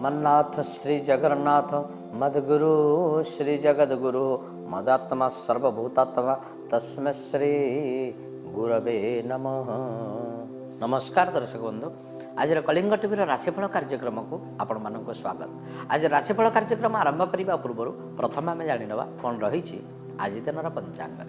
मन्नाथ श्री जगन्नाथ मद्गुरु श्री जगद्गुरु मदात्मा सर्वभूतात्मा तस्मै श्री गुरवे नमः। नमस्कार दर्शक बंधु, आज कलिंग टीवी राशिफल कार्यक्रम को आपण मानक स्वागत। आज राशिफल कार्यक्रम आरंभ करने पूर्व प्रथम आम जाणीना कौन रही आज दिन पंचांग।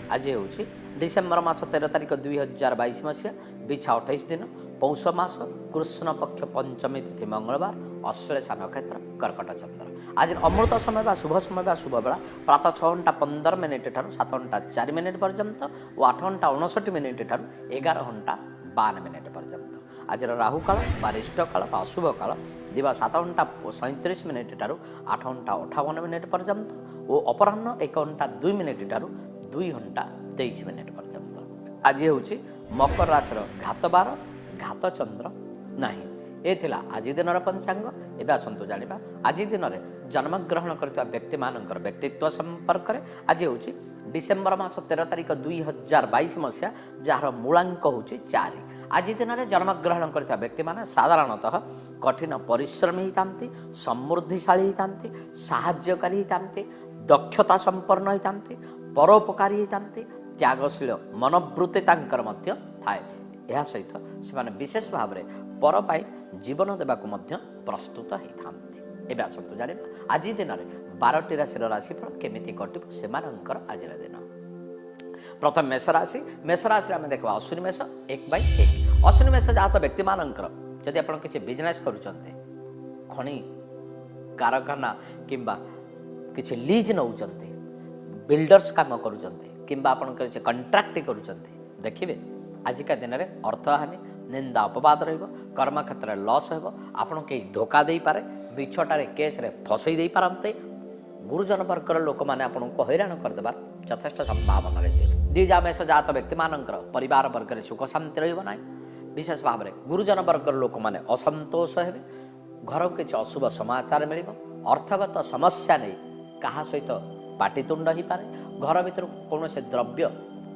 आज हूँ डिसेम्बर मास 13 तारिख 2022 मसीहा बिछा 28 दिन पौष मास कृष्ण पक्ष पंचमी तिथि मंगलवार अश्लेषा नक्षत्र कर्कट चंद्र। आज अमृत समय व शुभ बेला प्रातः 6:15 ठार 7:04 पर्यंत और 8:59 ठार 11:52 पर्यंत। आज राहु काल वरिष्ठ काल अशुभ काल दिवा 7:37 ठार 8:58 पर्यंत और अपराह्न 1:02 ठार 2:23 पर्यंत। आज हूँ मकर राशि घात बार घात चंद्र नहीं। ये थिला आज दिन पंचांग। एवं आसतु जाना आज दिन में जन्मग्रहण करता व्यक्ति मान व्यक्तित्व संपर्क में। आज हूँ डिसेम्बर मास 13 तारिख 2022 मसीहा जार मूलांक हूँ 4। आज दिन में जन्मग्रहण करता व्यक्ति माने साधारणतः कठिन परिश्रमी होता, समृद्धिशाली होता, साहाय्यकारी होता, दक्षता संपन्न होता, परोपकारी होता, त्यागशील मनोवृत्ति थाए। यह सहित से विशेष भाव में पर पाई जीवन देवाक प्रस्तुत होता। एवं आसतु जाना आज दिन में 12टी राशि राशिफल केमिति कटिब से आज दिन। प्रथम मेष राशि आम देखा अश्विनी मेष 1/1। अश्विनी मेष जात व्यक्ति मानकर जदि आप किसी बिजनेस करुँचे खनि कारखाना किंबा किसी लीज नौ बिल्डर्स काम करुँचे किंबा आप कंट्राक्ट करुँचे देखिए आजिका दिन में अर्थहानि निंदा अपवाद कर्म क्षेत्र में लॉस हो। आपन कहीं धोखा दे पारे मिछटारे केस रे फसई दे पारते। गुरुजन वर्गर लोक मैंने आपन को हैरान करदेबार यथेष्ट संभावना रही। द्विजा मेष जात व्यक्ति मानकर परिवार वर्ग में सुख शांति रहा। विशेष भाव में गुरुजन वर्गर लोक मैंने असंतोष हे। घर किसी अशुभ समाचार मिल। अर्थगत समस्या नहीं क्या सहित पाटितुंड हो पारे। घर भर कौन से द्रव्य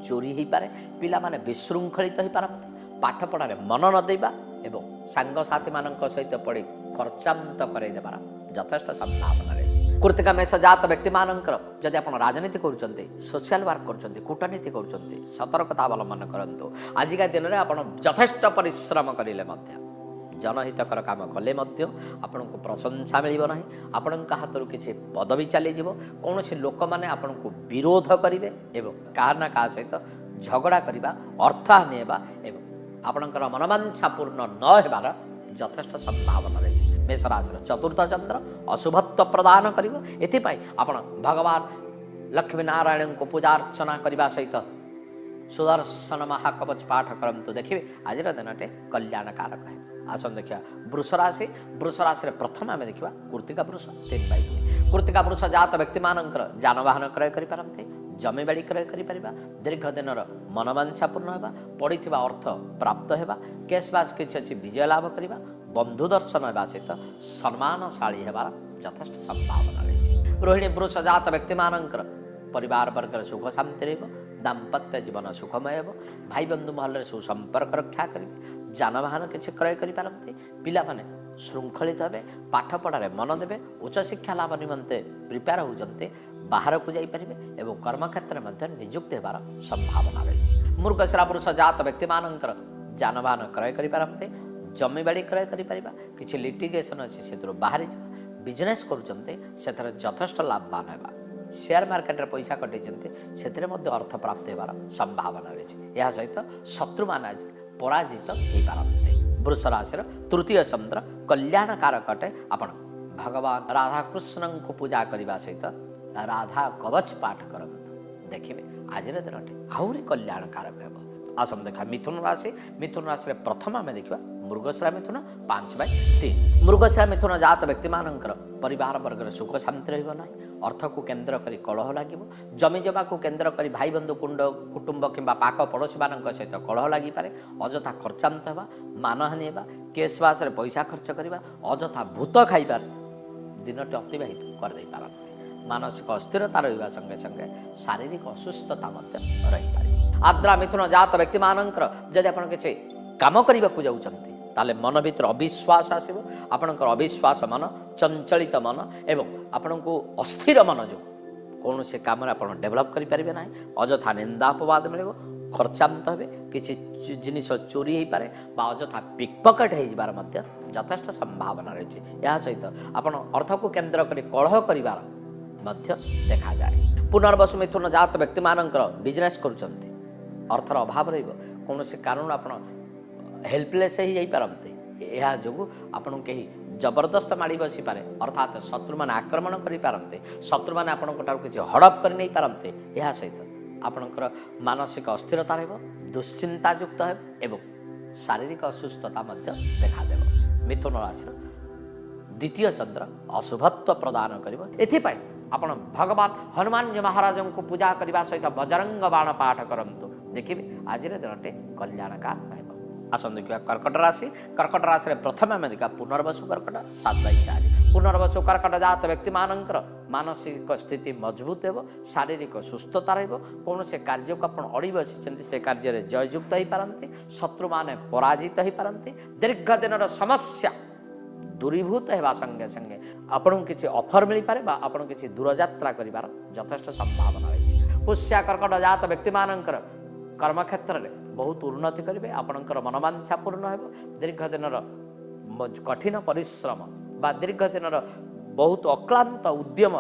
चोरी हो पारे। पिला माने विशृंखलित हो पारते। पाठ पढ़ारे मन न देवा एवं सांगसाथी मान सहित पड़ी खर्चांत करदेबार यथेष्ट संभावना रही। कृतिका मेष जात व्यक्ति मानकर जदि आप राजनीति करुँचे सोशल वर्क कर कूटनीति कर सतर्कता अवलंबन करूँ। आजिका दिन में आप यथेष्ट परिश्रम करें जनहितकर काम कले आपन को प्रशंसा मिल ना। आपण हाथ किसी पदवी चली कौन से लोक मैंने आपन को विरोध करेंगे एवं क्या ना क्या सहित झगड़ा करवा अर्थहानि एवं आपणकर मनोवांछा पूर्ण न होबार यथेष्ट संभावना रही। मेष राशि चतुर्थ चंद्र अशुभत्व प्रदान कर आपण भगवान लक्ष्मी नारायण को पूजा अर्चना करने सहित सुदर्शन महाकवच पाठ करंतु। देखिए आज दिन कल्याणकारक है। आसन देखिए वृष राशि प्रथम आम देखा कृतिका वृष 3/2। कृतिका वृष जात व्यक्ति मानकर जानवाहन क्रय करें जमी बाड़ी क्रय कर दीर्घ दिन मनोवांछा पूर्ण होगा। पड़ी अर्थ प्राप्त होगा। केसबास किसी अच्छी विजय लाभ करवा बंधु दर्शन होगा सहित सम्मानशाली होबार यथेष्ट संभावना रही। रोहिणी वृष जात व्यक्ति मानकर परिवार वर्ग सुख शांति रहा। दाम्पत्य जीवन सुखमय हो। भाई बंधु महल सुसंपर्क रक्षा करेंगे। जानवाहन किसी क्रय करते। पिला माने श्रृंखलित हे। पाठ पढ़ारे मन देवे। उच्च शिक्षा लाभ निमंते प्रिपेयर होते बाहर को जापर एवं कर्म क्षेत्र में निजुक्ति होबार संभावना रही। मृगशिरा पुरुष जात व्यक्ति मानकर जानवाहन क्रय करते जमी बाड़ी क्रय कर किसी लिटिगेशन अच्छी से बाहरी जा बिजनेस करुँचे से यथेष्ट लाभवान होगा। शेयर मार्केट पैसा कटे से अर्थ प्राप्त होबार संभावना रही। यह सहित शत्रु मान आज पराजित हो पारते। वृष राशि तृतीय चंद्र कल्याणकारक अटे। आपण भगवान राधाकृष्ण को पूजा करने सहित राधा कवच पाठ करंतु। देखिए आज दिन आहरी कल्याणकारक है। आसम देखा मिथुन राशि प्रथम आम देखा मृगशिरा मिथुन 5/3। मृगशिरा मिथुन जात व्यक्ति मानकर परिवार वर्ग में सुख शांति रहा। अर्थ को केन्द्र कर कलह लगे। जमी जमा को केन्द्र कर भाई बंधु कुटुंब किंबा पाक पड़ोशी मान सहित कलह लगिपे। अजथा खर्चांत होगा मानहानि होगा। केसबास पैसा खर्च करवा अजथा भूत खाइबार दिनटी अतिबाहित करदे पारते। मानसिक अस्थिरता रहा संगे संगे शारीरिक असुस्थता रही पारे। आद्रा मिथुन जात व्यक्ति मानकर जदि आप किसी काम करने को जाउछन्ति ताले मन भीतर अविश्वास आसीबो आपनकर अविश्वास मन चंचलित मन एवं आपनको अस्थिर मन जो कौन से काम आप डेभलप करेंगे ना अजथा निंदा अपवाद मिले खर्चांत हे किसी जिनिस चोरी हो पारे अजथा पिकपकेट हो यथेष्ट संभावना रही है सहित आप अर्थ को केन्द्र कर कलह कर देखा जाए पुनर्वसु मिथुन जात व्यक्ति मानकर बिजनेस करुँच अर्थर अभाव रोन से कारण आप हेल्पलेस हो जापारती यह जो आपन कहीं जबरदस्त माड़ी बसी पारे अर्थात शत्रु मैंने आक्रमण करें शत्रु मैंने आपंठ किसी हड़प कर नहीं पारते यह सहित आपणकर मानसिक अस्थिरता दुश्चिंता युक्त एवं शारीरिक असुस्थता देखा मिथुन राशि द्वितीय चंद्र अशुभत्व प्रदान कर आपण भगवान हनुमान जी महाराज को पूजा करने सहित बजरंग बाण पाठ करंतु देखिए आज दिनटे कल्याणकार आसन देखा कर्कट राशि प्रथम आम देखा पुनर्वसु कर्कट 7/4 पुनर्वसु कर्कट जात व्यक्ति मानकर मानसिक स्थिति मजबूत हो शारीरिक सुस्थता कौन से कार्य को आप अड़ी बसी से कार्य जययुक्त हो पारती शत्रु माने पराजित हो पारती दीर्घ दिन समस्या दूरीभूत होगा संगे संगे आपन किसी ऑफर मिल पारे आपन किसी दूरयात्रा कर यथेष्ट संभावना रही पुष्या कर्कट जात व्यक्ति मानकर कर्मक्षेत्र में बहुत उन्नति करेंगे आपणकर मनोवांछा पूर्ण हो दीर्घ दिन कठिन परिश्रम बा दीर्घ दिन बहुत अक्लांत उद्यम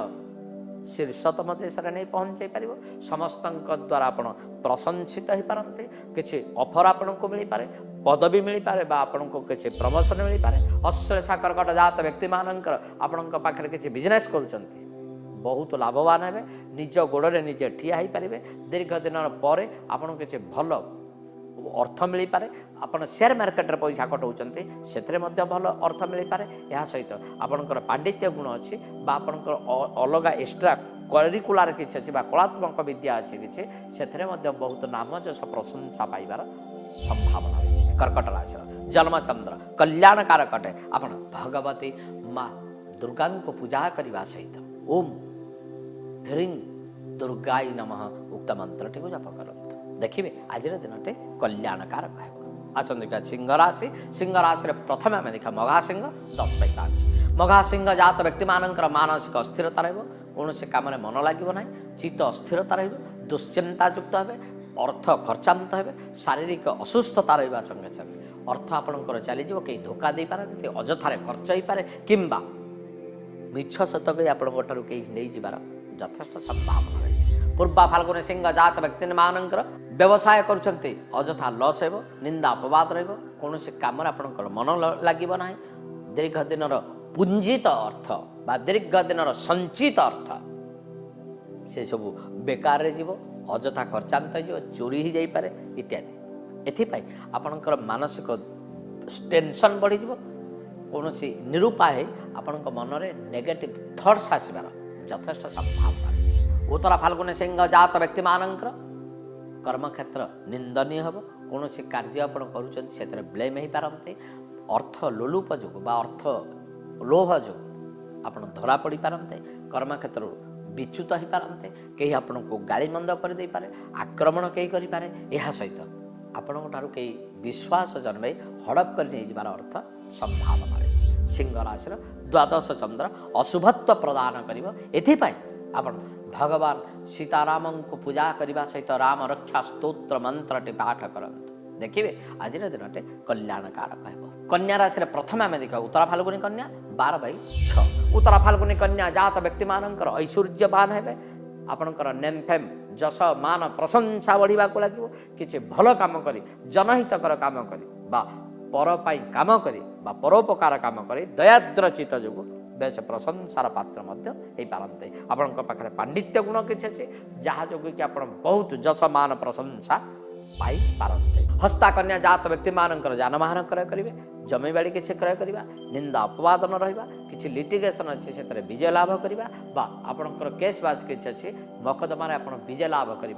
शीर्षतम देश में नहीं पहुँचे पार समस्त द्वारा आप प्रशंसित हो पारते किसी ऑफर आपन को मिल पारे पदवी मिल पारे आपन को किसी प्रमोशन मिल पारे अश्लेषा कर्कट जात व्यक्ति मानकर आपण पाखे किसी बिजनेस करुँच बहुत लाभवान हे निज गोड़े निजे ठिया हो पारे दीर्घ दिन पर आपन किसी भल अर्थ मिल पारे आपन शेयर मार्केट पैसा कटाउछन्ते सेतरे मध्य भल अर्थ मिल पारे यह सहित आपनकर पांडित्य गुण अच्छी आपनकर अलग एक्स्ट्रा करिकुलार किसी अच्छी कलात्मक विद्या अच्छी किसी से बहुत नाम जस प्रशंसा पाइबार संभावना रही कर्कट राशि जन्मचंद्र कल्याणकारक अटे आप भगवती माँ दुर्गा को पूजा करने सहित ओम ह्रीं दुर्गाई नमः उक्त मंत्रटी को जप करते देखिए आज दिनटे कल्याणकारक है आसन देखा सिंह राशि प्रथम आम देखा मघासिंह 10/5 मघासिंह जात व्यक्ति मानकर मानसिक अस्थिरता कौन से काम मन लगे ना चित्त अस्थिरता दुश्चिंता युक्त हे अर्थ खर्चांत हे शारीरिक असुस्थता रहा संगे संगे अर्थ आपंकर चलीज कहीं धोखा दे पारती अजथार खर्च हो पारे किंबा मिछ सत कही आपंठ कहीं नहीं जार यथेष्ट संभावना रही पूर्वा फाल्गुनी सिंह जात व्यक्ति मानकर व्यवसाय करुँचे अजथा लस हो निंदा अपवाद कौन से कम आपंकर मन लगे ना दीर्घ दिन पुंजित अर्थ बा दीर्घ दिन संचित अर्थ से सब बेकार जीव अजथा खर्चांत हो चोरी हो जापे इत्यादि एथिपाई आपणकर मानसिक टेंशन बढ़ी कौन सी निरुपाय आपण मन में नेगेटिव थॉट्स आसबार यथेष्ट संभावना रही उत्तरा फाल्गुनी सिंह जात व्यक्ति मानकर कर्मक्षेत्र निंदनीय हम कौन से कार्य आप कर ब्लेम हो पारते अर्थ लोलुप जो अर्थ लोभ जो आप धरा पड़ पारते कर्मक्षेत्र विच्युत हो पारते कहीं आपन को गाली मंद करदे पारे आक्रमण कहीं करें यह सहित आपण कहीं विश्वास जन्म हड़प कर अर्थ संभावना रही सिंह राशि द्वादश चंद्र अशुभत्व प्रदान कर भगवान सीताराम को पूजा करने सहित राम रक्षा स्तोत्र मंत्रटी पाठ करंतु देखिए आज दिनटे कल्याणकारक है कन्या राशि प्रथम आम देखा उत्तरा फाल्गुनी कन्या 12/6 उत्तरा फाल्गुनी कन्या जात व्यक्ति मानकर ऐश्वर्यवान हे आपणकर नेम फेम जस मान प्रशंसा बढ़ा लगे किसी भल काम करी जनहितकर काम करी पर काम करी परोपकार काम करी दयाद्र चित्त जो बेस प्रशंसार पात्र हो पारते आपण पाखे पांडित्य गुण किसी अच्छे जहाँ जो कि आप बहुत जस मान प्रशंसा पाई पारते हस्ता कन्या जात व्यक्ति मानकर जानवाहन क्रय करेंगे जमी बाड़ी किसी क्रय करवा निंदा अपवाद न रहा किसी लिटिगेसन अच्छी से विजय लाभ करवा आपणकर केस बास किसी अच्छी मकदमा आप विजय लाभ कर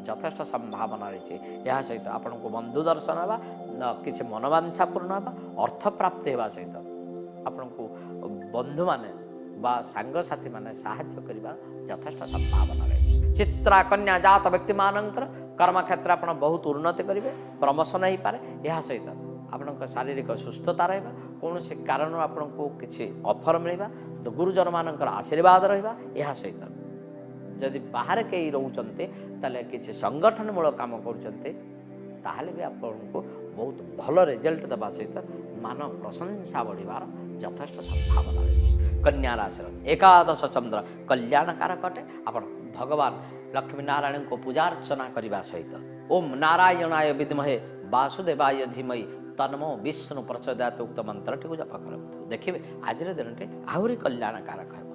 यथेष्ट संभावना रही यह सहित आपन को बंधु दर्शन होगा किसी मनोवांछा पूर्ण होगा अर्थ प्राप्ति होगा सहित आपन को बंधु माने सांग साथी माने साहाय्य करने यथेष्ट संभावना रही चित्रा कन्या जात व्यक्ति मानकर कर्मक्षेत्र आप बहुत उन्नति करेंगे प्रमोशन हो पारे यह सहित ଆପଣଙ୍କ ଶାରୀରିକ ସୁସ୍ଥତା ରହିବା, କୌଣସି କାରଣରୁ ଆପଣଙ୍କୁ କିଛି ଅଫର ମିଳିବା, ତ ଗୁରୁଜନମାନଙ୍କର ଆଶୀର୍ବାଦ ରହିବା। ଏହା ସହିତ ଯଦି ବାହାରେ କେହି ରହୁଛନ୍ତି ତାହେଲେ କିଛି ସଂଗଠନମୂଳକ କାମ କରୁଛନ୍ତି ତାହେଲେ ବି ଆପଣଙ୍କୁ ବହୁତ ଭଲ ରେଜଲ୍ଟ ଦେବା ସହିତ ମାନ ପ୍ରଶଂସା ବଢ଼ିବାର ଯଥେଷ୍ଟ ସମ୍ଭାବନା ରହିଛି। କନ୍ୟା ରାଶିର ଏକାଦଶ ଚନ୍ଦ୍ର କଲ୍ୟାଣକାରକ ଅଟେ। ଆପଣ ଭଗବାନ ଲକ୍ଷ୍ମୀ ନାରାୟଣଙ୍କୁ ପୂଜା ଅର୍ଚ୍ଚନା କରିବା ସହିତ ଓମ୍ ନାରାୟଣାୟ ବିଦ୍ମହେ ବାସୁଦେବାୟ ଧୀମହି ତନ୍ମୋ ବିଷ୍ଣୁ ପ୍ରଚୋଦୟାତ୍ ଉକ୍ତ ମନ୍ତ୍ରଟିକୁ ଜପ କରନ୍ତୁ। ଦେଖିବେ ଆଜିର ଦିନଟି ଆହୁରି କଲ୍ୟାଣକାରକ ହେବ।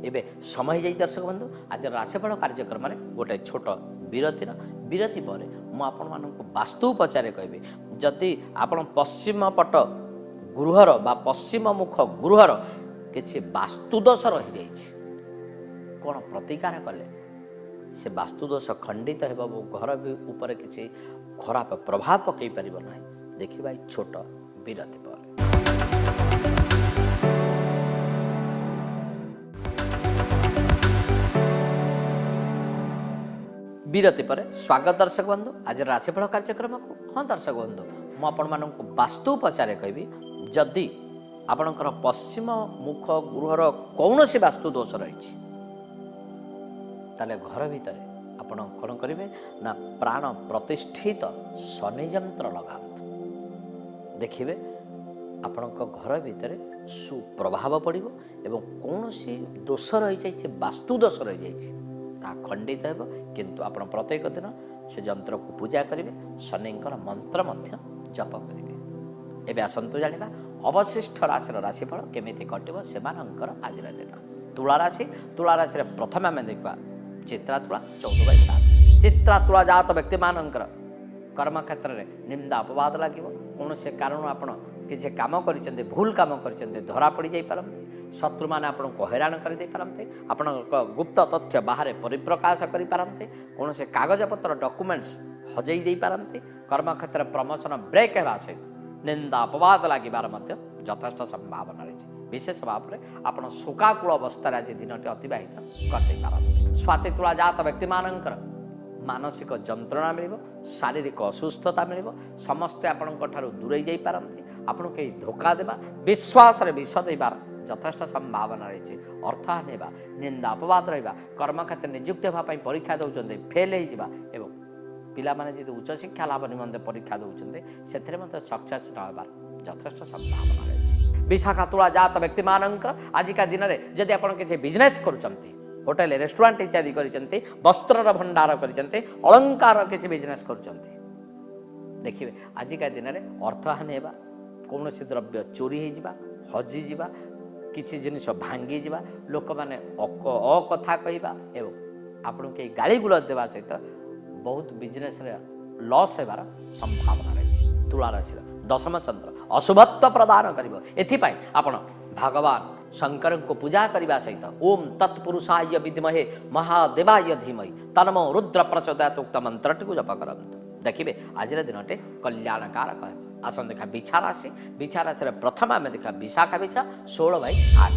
ଏବେ ସମୟ ଯାଇ ଦର୍ଶକ ବନ୍ଧୁ ଆଜିର ରାଶିଫଳ କାର୍ଯ୍ୟକ୍ରମରେ ଗୋଟେ ଛୋଟ ବିରତି ପରେ ମୁଁ ଆପଣମାନଙ୍କୁ ବାସ୍ତୁ ଉପଚାରରେ କହିବି। ଯଦି ଆପଣ ପଶ୍ଚିମ ପଟ ଗୃହର ବା ପଶ୍ଚିମ ମୁଖ ଗୃହର କିଛି ବାସ୍ତୁ ଦୋଷ ରହିଯାଇଛି, କ'ଣ ପ୍ରତିକାର କଲେ ସେ ବାସ୍ତୁ ଦୋଷ ଖଣ୍ଡିତ ହେବ ଓ ଘର ଉପରେ କିଛି ଖରାପ ପ୍ରଭାବ ପକାଇ ପାରିବ ନାହିଁ। ଦେଖିବା ଏଇ ଛୋଟ ବିରତି ପରେ। ବିରତି ପରେ ସ୍ୱାଗତ ଦର୍ଶକ ବନ୍ଧୁ ଆଜିର ରାଶିଫଳ କାର୍ଯ୍ୟକ୍ରମକୁ। ହଁ ଦର୍ଶକ ବନ୍ଧୁ, ମୁଁ ଆପଣମାନଙ୍କୁ ବାସ୍ତୁ ଉପଚାରରେ କହିବି। ଯଦି ଆପଣଙ୍କର ପଶ୍ଚିମ ମୁଖ ଗୃହର କୌଣସି ବାସ୍ତୁ ଦୋଷ ରହିଛି ତାହେଲେ ଘର ଭିତରେ ଆପଣ କ'ଣ କରିବେ ନା ପ୍ରାଣ ପ୍ରତିଷ୍ଠିତ ଶନି ଯନ୍ତ୍ର ଲଗାନ୍ତୁ। ଦେଖିବେ ଆପଣଙ୍କ ଘର ଭିତରେ ସୁପ୍ରଭାବ ପଡ଼ିବ ଏବଂ କୌଣସି ଦୋଷ ରହିଯାଇଛି, ବାସ୍ତୁ ଦୋଷ ରହିଯାଇଛି ତାହା ଖଣ୍ଡିତ ହେବ। କିନ୍ତୁ ଆପଣ ପ୍ରତ୍ୟେକ ଦିନ ସେ ଯନ୍ତ୍ରକୁ ପୂଜା କରିବେ, ଶନିଙ୍କର ମନ୍ତ୍ର ମଧ୍ୟ ଜପ କରିବେ। ଏବେ ଆସନ୍ତୁ ଜାଣିବା ଅବଶିଷ୍ଟ ରାଶିର ରାଶିଫଳ କେମିତି କଟିବ ସେମାନଙ୍କର ଆଜିର ଦିନ। ତୁଳା ରାଶିରେ ପ୍ରଥମେ ଆମେ ଦେଖିବା ଚିତ୍ରା ତୁଳା 14/7। ଚିତ୍ରା ତୁଳା ଜାତ ବ୍ୟକ୍ତିମାନଙ୍କର କର୍ମକ୍ଷେତ୍ରରେ ନିନ୍ଦା ଅପବାଦ ଲାଗିବ। କୌଣସି କାରଣରୁ ଆପଣ କିଛି କାମ କରିଛନ୍ତି, ଭୁଲ କାମ କରିଛନ୍ତି, ଧରା ପଡ଼ିଯାଇପାରନ୍ତି। ଶତ୍ରୁମାନେ ଆପଣଙ୍କୁ ହଇରାଣ କରିଦେଇପାରନ୍ତି। ଆପଣଙ୍କ ଗୁପ୍ତ ତଥ୍ୟ ବାହାରେ ପରିପ୍ରକାଶ କରିପାରନ୍ତି। କୌଣସି କାଗଜପତ୍ର ଡକୁମେଣ୍ଟସ୍ ହଜେଇ ଦେଇପାରନ୍ତି। କର୍ମକ୍ଷେତ୍ରରେ ପ୍ରମୋସନ ବ୍ରେକ୍ ହେବା ସହିତ ନିନ୍ଦା ଅପବାଦ ଲାଗିବାର ମଧ୍ୟ ଯଥେଷ୍ଟ ସମ୍ଭାବନା ରହିଛି। ବିଶେଷ ଭାବରେ ଆପଣ ଶୋକାକୁଳ ଅବସ୍ଥାରେ ଆଜି ଦିନଟି ଅତିବାହିତ କରିଦେଇପାରନ୍ତି। ସ୍ୱାତି ତୁଳା ଜାତ ବ୍ୟକ୍ତିମାନଙ୍କର ମାନସିକ ଯନ୍ତ୍ରଣା ମିଳିବ, ଶାରୀରିକ ଅସୁସ୍ଥତା ମିଳିବ। ସମସ୍ତେ ଆପଣଙ୍କ ଠାରୁ ଦୂରେଇ ଯାଇପାରନ୍ତି। ଆପଣଙ୍କୁ କେହି ଧୋକା ଦେବା, ବିଶ୍ୱାସରେ ବିଷ ଦେବାର ଯଥେଷ୍ଟ ସମ୍ଭାବନା ରହିଛି। ଅର୍ଥ ହାନିବା, ନିନ୍ଦା ଅପବାଦ ରହିବା, କର୍ମକ୍ଷେତ୍ରରେ ନିଯୁକ୍ତି ହେବା ପାଇଁ ପରୀକ୍ଷା ଦେଉଛନ୍ତି, ଫେଲ୍ ହେଇଯିବା ଏବଂ ପିଲାମାନେ ଯଦି ଉଚ୍ଚଶିକ୍ଷା ଲାଭ ନିମନ୍ତେ ପରୀକ୍ଷା ଦେଉଛନ୍ତି ସେଥିରେ ମଧ୍ୟ ସକ୍ସେସ୍ ନ ହେବାର ଯଥେଷ୍ଟ ସମ୍ଭାବନା ରହିଛି। ବିଶାଖା ତୁଳା ଜାତ ବ୍ୟକ୍ତିମାନଙ୍କର ଆଜିକା ଦିନରେ ଯଦି ଆପଣ କିଛି ବିଜନେସ୍ କରୁଛନ୍ତି, ହୋଟେଲ ରେଷ୍ଟୁରାଣ୍ଟ ଇତ୍ୟାଦି କରିଛନ୍ତି, ବସ୍ତ୍ରର ଭଣ୍ଡାର କରିଛନ୍ତି, ଅଳଙ୍କାର କିଛି ବିଜନେସ୍ କରୁଛନ୍ତି, ଦେଖିବେ ଆଜିକା ଦିନରେ ଅର୍ଥହାନି ହେବା, କୌଣସି ଦ୍ରବ୍ୟ ଚୋରି ହେଇଯିବା, ହଜିଯିବା, କିଛି ଜିନିଷ ଭାଙ୍ଗିଯିବା, ଲୋକମାନେ ଅକଥା କହିବା ଏବଂ ଆପଣଙ୍କୁ କେହି ଗାଳି ଗୁଲଜ ଦେବା ସହିତ ବହୁତ ବିଜନେସ୍ରେ ଲସ୍ ହେବାର ସମ୍ଭାବନା ରହିଛି। ତୁଳା ରାଶିର ଦଶମ ଚନ୍ଦ୍ର ଅଶୁଭତ୍ୱ ପ୍ରଦାନ କରିବ। ଏଥିପାଇଁ ଆପଣ ଭଗବାନ ଶଙ୍କରଙ୍କୁ ପୂଜା କରିବା ସହିତ ଓମ୍ ତତ୍ପୁରୁଷାୟ ବିଦ୍ମହେ ମହାଦେବାୟ ଧୀମହି ତନ୍ମୋ ରୁଦ୍ର ପ୍ରଚୋଦୟାତ୍ ଉକ୍ତ ମନ୍ତ୍ରଟିକୁ ଜପ କରନ୍ତୁ। ଦେଖିବେ ଆଜିର ଦିନଟି କଲ୍ୟାଣକାରକ ହେବ। ଆସନ୍ତୁ ଦେଖିବା ବିଛା ରାଶିରେ ପ୍ରଥମେ ଆମେ ଦେଖିବା ବିଶାଖା ବିଛା 16/8।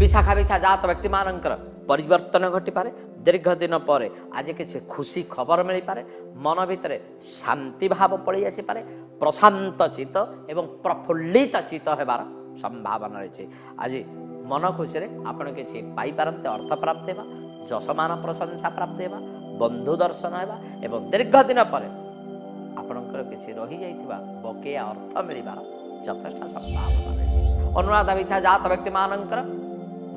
ବିଶାଖା ବିଛା ଜାତ ବ୍ୟକ୍ତିମାନଙ୍କର ପରିବର୍ତ୍ତନ ଘଟିପାରେ। ଦୀର୍ଘ ଦିନ ପରେ ଆଜି କିଛି ଖୁସି ଖବର ମିଳିପାରେ। ମନ ଭିତରେ ଶାନ୍ତି ଭାବ ପଳେଇ ଆସିପାରେ। ପ୍ରଶାନ୍ତ ଚିତ୍ତ ଏବଂ ପ୍ରଫୁଲ୍ଲିତ ଚିତ୍ତ ହେବାର ସମ୍ଭାବନା ରହିଛି। ଆଜି ମନ ଖୁସିରେ ଆପଣ କିଛି ପାଇପାରନ୍ତି। ଅର୍ଥ ପ୍ରାପ୍ତି ହେବା, ଯଶମାନ ପ୍ରଶଂସା ପ୍ରାପ୍ତି ହେବା, ବନ୍ଧୁ ଦର୍ଶନ ହେବା ଏବଂ ଦୀର୍ଘ ଦିନ ପରେ ଆପଣଙ୍କର କିଛି ରହିଯାଇଥିବା ବକେୟା ଅର୍ଥ ମିଳିବାର ଯଥେଷ୍ଟ ସମ୍ଭାବନା ରହିଛି। ଅନୁରାଧା ବିଛା ଜାତ ବ୍ୟକ୍ତିମାନଙ୍କର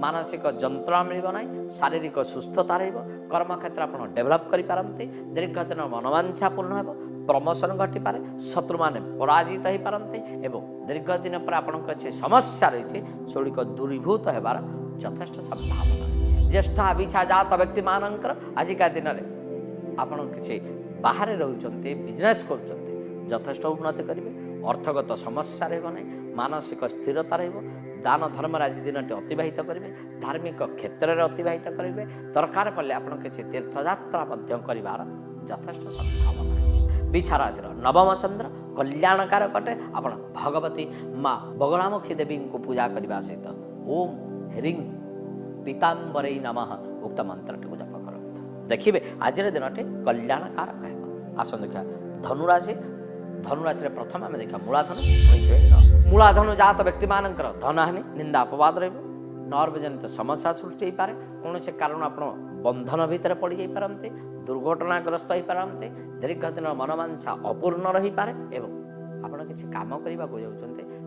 ମାନସିକ ଯନ୍ତ୍ରଣା ମିଳିବ ନାହିଁ, ଶାରୀରିକ ସୁସ୍ଥତା ରହିବ। କର୍ମକ୍ଷେତ୍ର ଆପଣ ଡେଭଲପ୍ କରିପାରନ୍ତି। ଦୀର୍ଘ ଦିନ ମନୋବାଞ୍ଛା ପୂର୍ଣ୍ଣ ହେବ, ପ୍ରମୋସନ ଘଟିପାରେ, ଶତ୍ରୁମାନେ ପରାଜିତ ହୋଇପାରନ୍ତି ଏବଂ ଦୀର୍ଘ ଦିନ ପରେ ଆପଣଙ୍କ କିଛି ସମସ୍ୟା ରହିଛି ସେଗୁଡ଼ିକ ଦୂରୀଭୂତ ହେବାର ଯଥେଷ୍ଟ ସମ୍ଭାବନା ରହିଛି। ଜ୍ୟେଷ୍ଠା ବିଛା ଜାତ ବ୍ୟକ୍ତିମାନଙ୍କର ଆଜିକା ଦିନରେ ଆପଣ କିଛି ବାହାରେ ରହୁଛନ୍ତି, ବିଜନେସ୍ କରୁଛନ୍ତି, ଯଥେଷ୍ଟ ଉନ୍ନତି କରିବେ। ଅର୍ଥଗତ ସମସ୍ୟା ରହିବ ନାହିଁ, ମାନସିକ ସ୍ଥିରତା ରହିବ। ଦାନ ଧର୍ମରେ ଆଜି ଦିନଟି ଅତିବାହିତ କରିବେ। ଧାର୍ମିକ କ୍ଷେତ୍ରରେ ଅତିବାହିତ କରିବେ। ଦରକାର ପଡ଼ିଲେ ଆପଣ କିଛି ତୀର୍ଥଯାତ୍ରା ମଧ୍ୟ କରିବାର ଯଥେଷ୍ଟ ସମ୍ଭାବନା ରହିଛି। ବିଛା ରାଶିର ନବମ ଚନ୍ଦ୍ର କଲ୍ୟାଣକାରକ ଅଟେ। ଆପଣ ଭଗବତୀ ମା ବଗଳାମୁଖୀ ଦେବୀଙ୍କୁ ପୂଜା କରିବା ସହିତ ଓମ୍ ହ୍ରିଂ ପୀତାମ୍ବରୈ ନମଃ ଉକ୍ତ ମନ୍ତ୍ରଟିକୁ ଜପ କରନ୍ତୁ। ଦେଖିବେ ଆଜିର ଦିନଟି କଲ୍ୟାଣକାରକ ହେବ। ଆସନ୍ତୁ ଦେଖିବା ଧନୁରାଶି धनुराशि प्रथम आम देखा मूलाधन मूलाधन जात व्यक्ति मान धनहानि निंदा अपवाद नर्व जनित समस्या सृष्टि हो पाए कौन से कारण आप बंधन भितर पड़ जापारती दुर्घटनाग्रस्त हो पारती दीर्घ दिन मनोवांछा अपूर्ण रही पारे एवं आपड़ किसी कम करने को जाऊँच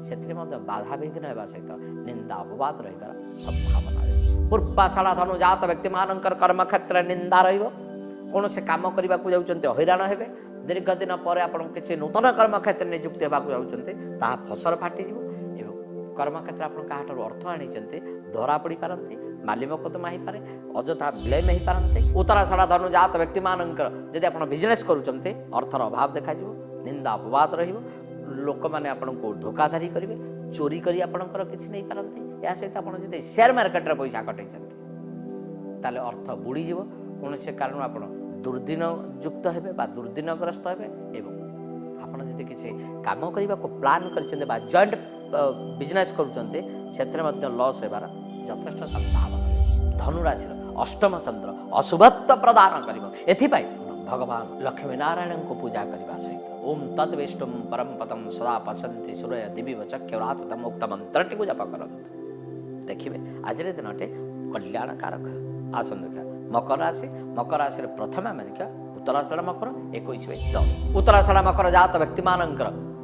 से बाधा विघ्न होगा सहित निंदा अपवाद रही संभावना रही पूर्वाषाढ़ा धनु जात व्यक्ति मान कर्म क्षेत्र निंदा कौन से कम करने को जाऊँच हैरान हे दीर्घ दिन पर आप किसी नूतन कर्म क्षेत्र नियुक्ति होगा जाऊँच फसल फाटिज कर्म क्षेत्र आप अर्थ आनी धरा पड़ पारती माली मकदमा हो पारे अजथा ब्लेम हो पारते उत्तराषाढ़ा धनु जात व्यक्ति मान जब आप बिजनेस करुँच अर्थर अभाव देखा निंदा अपवाद लोक मैंने आपको धोखाधारी करेंगे चोरी कर किसी नहीं पारती या सहित आप शेयर मार्केट पैसा कटे ताले अर्थ बुड़ीज कौन से कारण आप दुर्दिन युक्त हे दुर्दिनग्रस्त हे आपड़ जब किसी कम करने को प्लां कर जॉइंट बिजनेस करुँच लॉस होबार यथेष्ट संभावना धनुराशि अष्टम चंद्र अशुभत्व प्रदान कर भगवान लक्ष्मी नारायण को पूजा करने सहित ओम तद्विष्णुम परम पदम सदा पशंति सूर्य दिव्य चक्षुरातम उक्त मंत्र टी जप कर देखिए आज दिन कल्याणकारक आसन देखा मकर राशि प्रथम आम देखा उत्तराषाढ़ मकर 21/10 उत्तराषाढ़ मकर जात व्यक्ति मान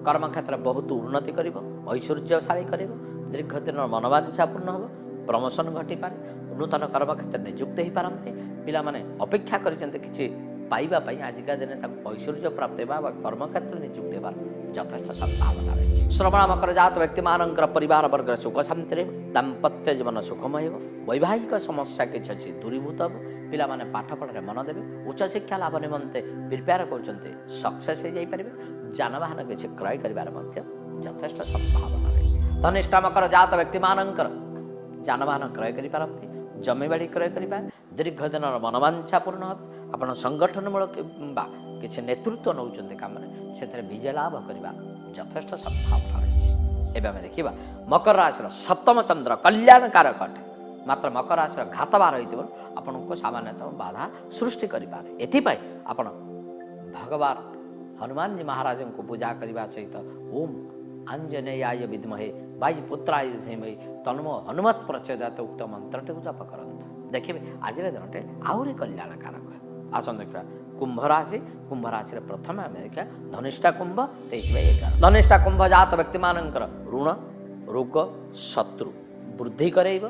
कर्म क्षेत्र बहुत उन्नति कर ऐश्वर्यशाली कर दीर्घ दिन मनोवांछा पूर्ण हो प्रमोशन घटी पारे नूतन कर्म क्षेत्र नियुक्त हो पारते पिला माने अपेक्षा किसी पाइबा आजिका दिन ऐश्वर्य प्राप्त होगा कर्म क्षेत्र नियुक्त होबार यथेष्ट संभावना रही श्रवण मकर जात व्यक्ति मान परिवार वर्ग सुख शांति दाम्पत्य जीवन सुखमय हो वैवाहिक समस्या किसी अच्छी दूरीभूत हो पिला माने पाठ पढ़े मन देवे उच्च शिक्षा लाभ निमंते प्रिपेयर कर सक्सेस हो जाइए जानवाहन किसी क्रय कर यथेष्ट संभावना रही धनिष्ठा मकर जात व्यक्ति मान जानवाहन क्रय करते जमीबाड़ी क्रय करें दीर्घ दिन मनोवांछा पूर्ण हो आप संगठनमूलक किसी नेतृत्व नौ कम से विजय लाभ करने यथेष्ट संभावना रही एवं देखा मकर राशि सप्तम चंद्र कल्याणकारक अटे मात्र मकर राशि घात बार आपन को सामान्यतः बाधा सृष्टि करें एपाई आपण भगवान हनुमान जी महाराज को पूजा करने सहित ओम आंजनेयाय विद्महे वायुपुत्राय धीमहि तन्मो हनुमत प्रचोदयात् उक्त मंत्र टी जप करते देखिए आज दिन आहरी कल्याणकारक आसन देखा कुंभ राशि प्रथम आम देखा धनिष्ठा कुंभ 23/11 धनिष्ठा कुंभ जात व्यक्ति मान ऋण रोग शत्रु वृद्धि करेब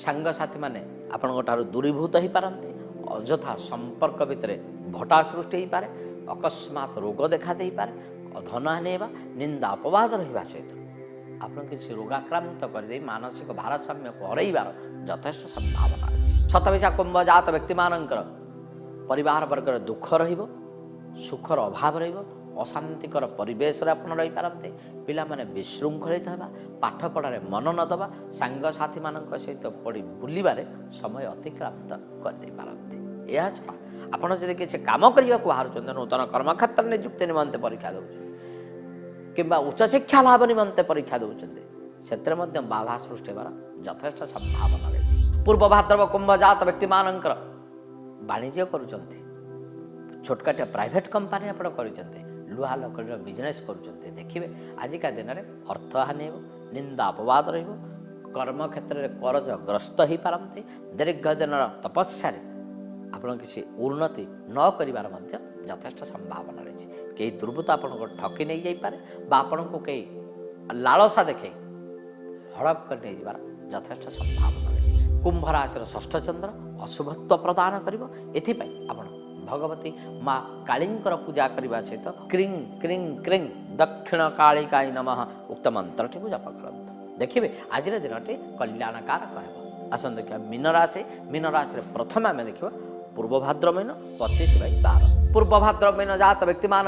सांगसाथी मैंने आपण दूरीभूत हो पारती अजथा संपर्क भितर भटा सृष्टि हो पारे अकस्मात रोग देखा दे पारे धनहानि निंदा अपवाद रहा सहित आप किसी रोगाक्रांत कर मानसिक भारसाम्य को हरइबार यथेष्ट संभावना अच्छी शतभिषा कुंभ जात व्यक्ति मान परिवार वर्गर दुख रुखर अभाव अशांतिकर परिवेश आप रही पारते पिला माने विशृंखलित होगा पाठ पढ़ार मन न दबा सांगसाथी मान सहित पड़ी बुलबारे समय अतिक्रांत करदे पारती यह छड़ा आपड़ जब किसी कम करने को बाहर नूतन कर्मक्षेत्र नियुक्ति निमंते परीक्षा दौर कि उच्च शिक्षा लाभ निमंते परीक्षा दौरान से बाधा सृष्टि होबार यथेष्ट संभावना रही पूर्व भाद्रव कुंभ जात व्यक्ति मान वाणिज्य करुँच छोटकाटिया प्राइवेट कंपनी आप लुहा लकड़ी बिजनेस करुँच देखिए आजिका दिन में अर्थहानि निंदा अपवाद कर्म क्षेत्र में करज ग्रस्त हो पारती दीर्घ दिन तपस्या आप किसी उन्नति न कर यथेष्ट संभावना रही कई दुर्बृत्त आपको ठकी नहीं जापे आपन को कई लालसा देखे हड़प कर नहीं जाबार यथेष्ट संभावना रही कुंभ राशि षष्ठ चंद्र अशुभत्व प्रदान कर भगवती माँ कालींकर पूजा करने सहित क्रीं क्रीं क्रीं दक्षिण कालिकाय नमः उक्त मंत्र टी जप करते देखिए आज दिन कल्याणकारक है आसन देखा मीन राशि प्रथम आम देखा पूर्व भाद्र महीन 25/12 पूर्व भाद्र महीन जात व्यक्ति मान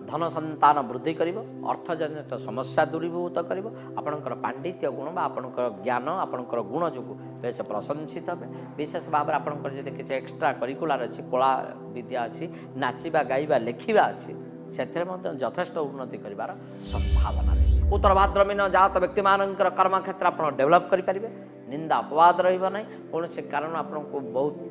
धन संतान वृद्धि कर अर्थजनित समस्या दूरीभूत कर आपणकर पांडित्य गुण आपणकर ज्ञान आपणकर गुण जो बेस प्रशंसित हे विशेष भाव में आपणकर जब किसी एक्सट्रा करिकुलर अच्छी कला विद्या अच्छी नाचिबा गाइबा लेखिबा अच्छी से यथेष्ट उन्नति कर संभावना रही उत्तर भाद्र महीन जात व्यक्ति मान कर्म क्षेत्र आप डेभलप करेंगे निंदा अपवाद रहा कौन से कारण आपको बहुत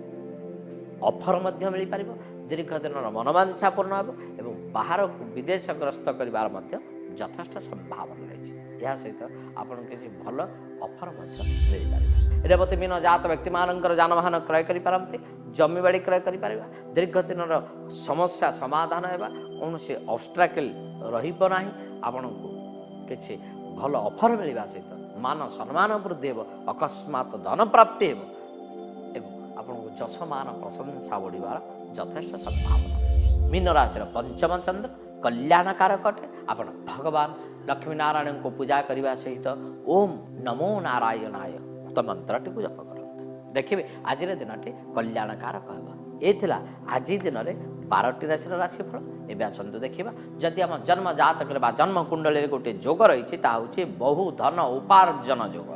ଅଫର ମଧ୍ୟ ମିଳିପାରିବ। ଦୀର୍ଘ ଦିନର ମନୋବାଞ୍ଛା ପୂର୍ଣ୍ଣ ହେବ ଏବଂ ବାହାରକୁ ବିଦେଶ ଗ୍ରସ୍ତ କରିବାର ମଧ୍ୟ ଯଥେଷ୍ଟ ସମ୍ଭାବନା ରହିଛି। ଏହା ସହିତ ଆପଣଙ୍କୁ କିଛି ଭଲ ଅଫର ମଧ୍ୟ ମିଳିପାରିବ। ରେବତୀ ମୀନ ଜାତ ବ୍ୟକ୍ତିମାନଙ୍କର ଯାନବାହନ କ୍ରୟ କରିପାରନ୍ତି, ଜମିବାଡ଼ି କ୍ରୟ କରିପାରିବା। ଦୀର୍ଘ ଦିନର ସମସ୍ୟା ସମାଧାନ ହେବା, କୌଣସି ଅବଷ୍ଟ୍ରାକଲ୍ ରହିବ ନାହିଁ। ଆପଣଙ୍କୁ କିଛି ଭଲ ଅଫର ମିଳିବା ସହିତ ମାନ ସମ୍ମାନ ବୃଦ୍ଧି ହେବ, ଅକସ୍ମାତ ଧନ ପ୍ରାପ୍ତି ହେବ ଏବଂ ଆପଣଙ୍କୁ ଯଶମାନ ପ୍ରଶଂସା ବଢ଼ିବାର ଯଥେଷ୍ଟ ସମ୍ଭାବନା ରହିଛି। ମୀନ ରାଶିର ପଞ୍ଚମ ଚନ୍ଦ୍ର କଲ୍ୟାଣକାରକ ଅଟେ। ଆପଣ ଭଗବାନ ଲକ୍ଷ୍ମୀ ନାରାୟଣଙ୍କୁ ପୂଜା କରିବା ସହିତ ଓମ୍ ନମୋ ନାରାୟଣାୟ ଉକ୍ତ ମନ୍ତ୍ରଟିକୁ ଜପ କରନ୍ତୁ। ଦେଖିବେ ଆଜିର ଦିନଟି କଲ୍ୟାଣକାରକ ହେବ। ଏ ଥିଲା ଆଜି ଦିନରେ 12ଟି ରାଶିର ରାଶିଫଳ। ଏବେ ଆସନ୍ତୁ ଦେଖିବା ଯଦି ଆମ ଜନ୍ମ ଜାତକରେ ବା ଜନ୍ମ କୁଣ୍ଡଳୀରେ ଗୋଟିଏ ଯୋଗ ରହିଛି, ତାହା ହେଉଛି ବହୁ ଧନ ଉପାର୍ଜନ ଯୋଗ।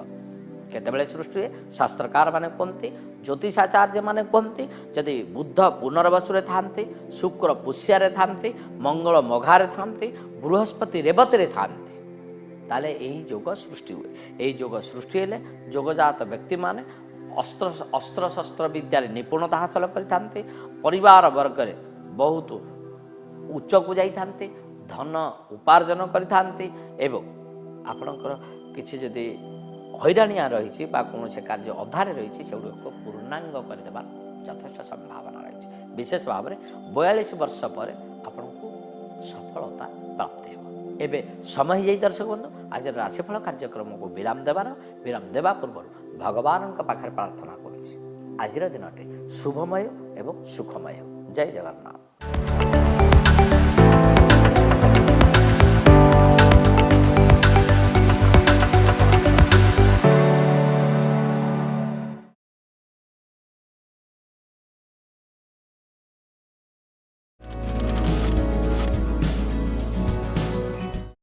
କେତେବେଳେ ସୃଷ୍ଟି ହୁଏ? ଶାସ୍ତ୍ରକାରମାନେ କୁହନ୍ତି, ଜ୍ୟୋତିଷାଚାର୍ଯ୍ୟମାନେ କୁହନ୍ତି, ଯଦି ବୁଧ ପୁନର୍ବସୁରେ ଥାନ୍ତି, ଶୁକ୍ର ପୁଷ୍ୟାରେ ଥାନ୍ତି, ମଙ୍ଗଳ ମଘାରେ ଥାନ୍ତି, ବୃହସ୍ପତି ରେବତୀରେ ଥାନ୍ତି, ତାହେଲେ ଏହି ଯୋଗ ସୃଷ୍ଟି ହୁଏ। ଏହି ଯୋଗ ସୃଷ୍ଟି ହେଲେ ଯୋଗଜାତ ବ୍ୟକ୍ତିମାନେ ଅସ୍ତ୍ରଶସ୍ତ୍ର ବିଦ୍ୟାରେ ନିପୁଣତା ହାସଲ କରିଥାନ୍ତି, ପରିବାର ବର୍ଗରେ ବହୁତ ଉଚ୍ଚକୁ ଯାଇଥାନ୍ତି, ଧନ ଉପାର୍ଜନ କରିଥାନ୍ତି ଏବଂ ଆପଣଙ୍କର କିଛି ଯଦି ହଇରାଣିଆ ରହିଛି ବା କୌଣସି କାର୍ଯ୍ୟ ଅଧାରେ ରହିଛି ସେଗୁଡ଼ିକୁ ପୂର୍ଣ୍ଣାଙ୍ଗ କରିଦେବାର ଯଥେଷ୍ଟ ସମ୍ଭାବନା ରହିଛି। ବିଶେଷ ଭାବରେ 42 ବର୍ଷ ପରେ ଆପଣଙ୍କୁ ସଫଳତା ପ୍ରାପ୍ତି ହେବ। ଏବେ ସମୟ ହେଇଯାଇ ଦର୍ଶକ ବନ୍ଧୁ ଆଜିର ରାଶିଫଳ କାର୍ଯ୍ୟକ୍ରମକୁ ବିରାମ ଦେବା ପୂର୍ବରୁ ଭଗବାନଙ୍କ ପାଖରେ ପ୍ରାର୍ଥନା କରୁଛି ଆଜିର ଦିନଟି ଶୁଭମୟ ଏବଂ ସୁଖମୟ ହେଉ। ଜୟ ଜଗନ୍ନାଥ।